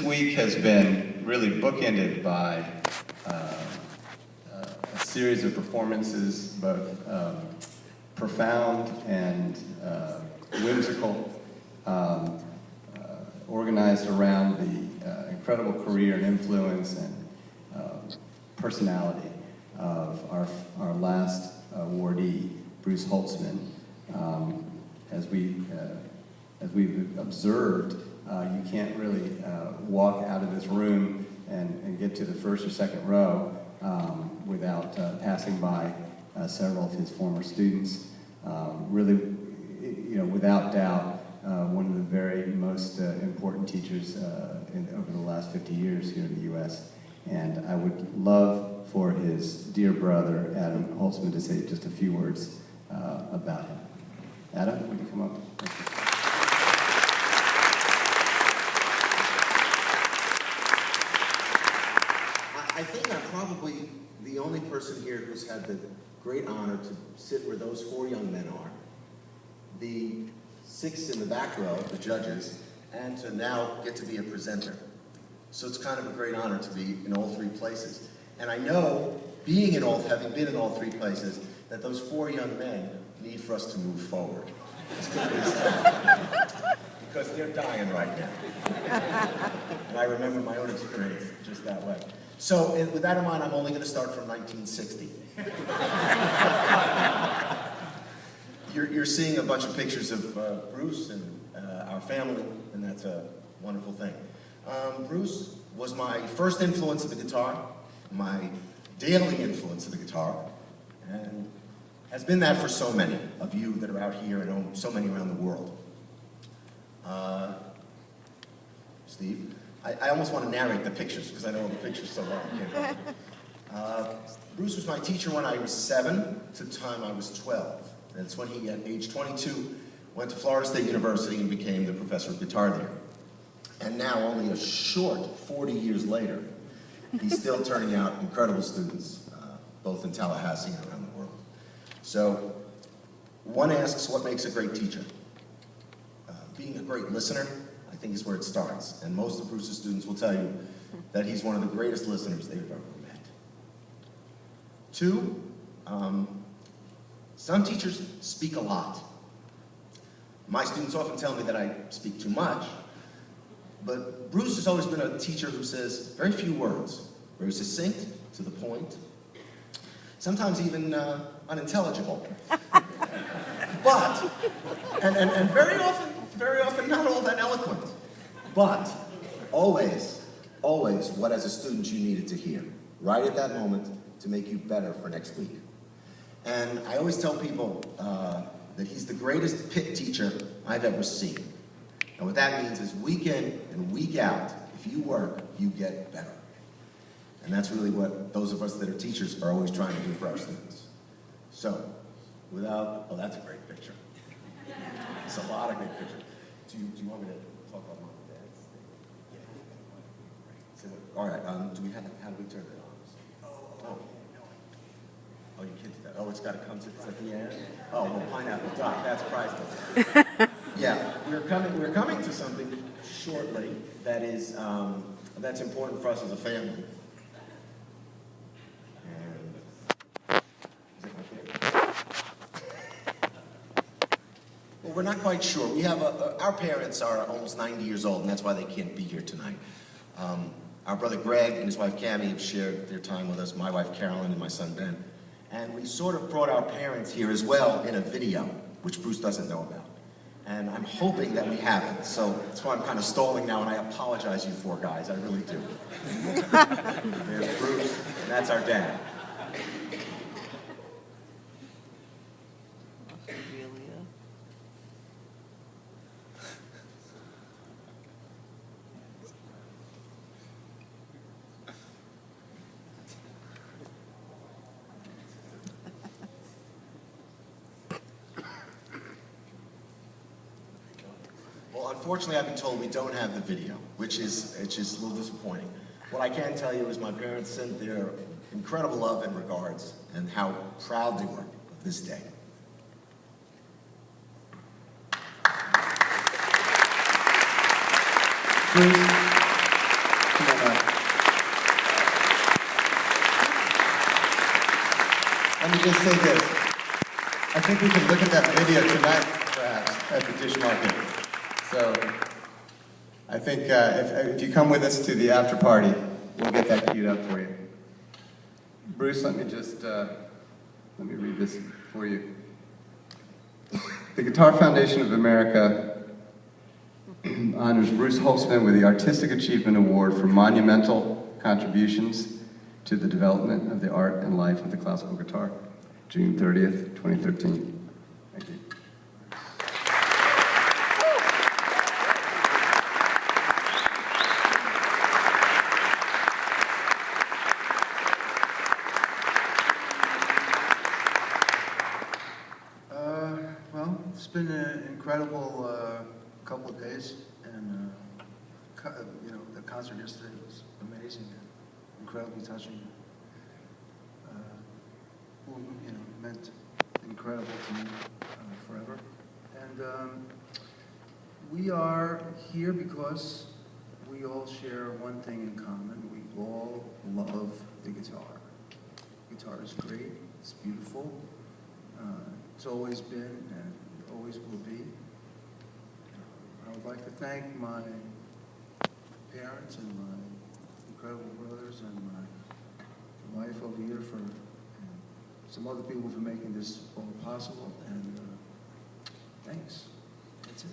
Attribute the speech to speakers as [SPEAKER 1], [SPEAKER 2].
[SPEAKER 1] week has been really bookended by a series of performances, both profound and whimsical, organized around the incredible career and influence and personality of our last awardee, Bruce Holzman. As we've observed, you can't really walk out of this room and get to the first or second row without passing by several of his former students. Really, without doubt, one of the very most important teachers over the last 50 years here in the U.S. And I would love for his dear brother, Adam Holzman, to say just a few words about him. Adam, would you come up? Thank you.
[SPEAKER 2] I think I'm probably the only person here who's had the great honor to sit where those four young men are, the six in the back row, the judges, and to now get to be a presenter. So it's kind of a great honor to be in all three places. And I know, having been in all three places, that those four young men need for us to move forward. As quickly as that. Because they're dying right now. And I remember my own experience just that way. So with that in mind, I'm only going to start from 1960. You're seeing a bunch of pictures of Bruce and our family, and that's a wonderful thing. Bruce was my first influence of the guitar, my daily influence of the guitar, and has been that for so many of you that are out here and so many around the world. Steve, I almost want to narrate the pictures because I know the pictures so well. Bruce was my teacher when I was 7 to the time I was 12. That's when he, at age 22, went to Florida State University and became the professor of guitar there. And now, only a short 40 years later, he's still turning out incredible students, both in Tallahassee and around the world. So, one asks, what makes a great teacher? Being a great listener, I think, is where it starts. And most of Bruce's students will tell you that he's one of the greatest listeners they've ever met. 2, some teachers speak a lot. My students often tell me that I speak too much, but Bruce has always been a teacher who says very few words, very succinct, to the point, sometimes even unintelligible. But, and very often not all that eloquent, but always what as a student you needed to hear, right at that moment to make you better for next week. And I always tell people that he's the greatest pit teacher I've ever seen. And what that means is week in and week out, if you work, you get better. And that's really what those of us that are teachers are always trying to do for our students. So, oh, that's a great picture. It's a lot of great pictures. Do you want me to talk about mom and dad's thing? Yeah. All right, how do we turn it on? Oh, you can't do that. Oh, it's got to come to at the end? Oh, well, pineapple duck, that's priceless. Yeah, we're coming to something shortly that is, that's important for us as a family. Well, we're not quite sure. We have our parents are almost 90 years old, and that's why they can't be here tonight. Our brother Greg and his wife Cammie have shared their time with us, my wife Carolyn and my son Ben. And we sort of brought our parents here as well in a video, which Bruce doesn't know about. And I'm hoping that we haven't, so that's why I'm kind of stalling now, and I apologize, you four guys, I really do. There's Bruce, and that's our dad. Unfortunately, I've been told we don't have the video, which is a little disappointing. What I can tell you is my parents sent their incredible love and regards, and how proud they were of this day. Bruce,
[SPEAKER 1] just say this. I think we can look at that video tonight, perhaps, at the Dish Market. So I think if you come with us to the after party, we'll get that queued up for you. Bruce, let me read this for you. The Guitar Foundation of America honors Bruce Holzman with the Artistic Achievement Award for monumental contributions to the development of the art and life of the classical guitar, June 30th, 2013. Thank you.
[SPEAKER 3] Well, it's been an incredible couple of days, and the concert yesterday was amazing, and incredibly touching. Meant incredible to me forever. And we are here because we all share one thing in common. We all love the guitar. Guitar is great. It's beautiful. It's always been and always will be. I would like to thank my parents and my incredible brothers and my wife over here for some other people for making this all possible. And thanks. That's it.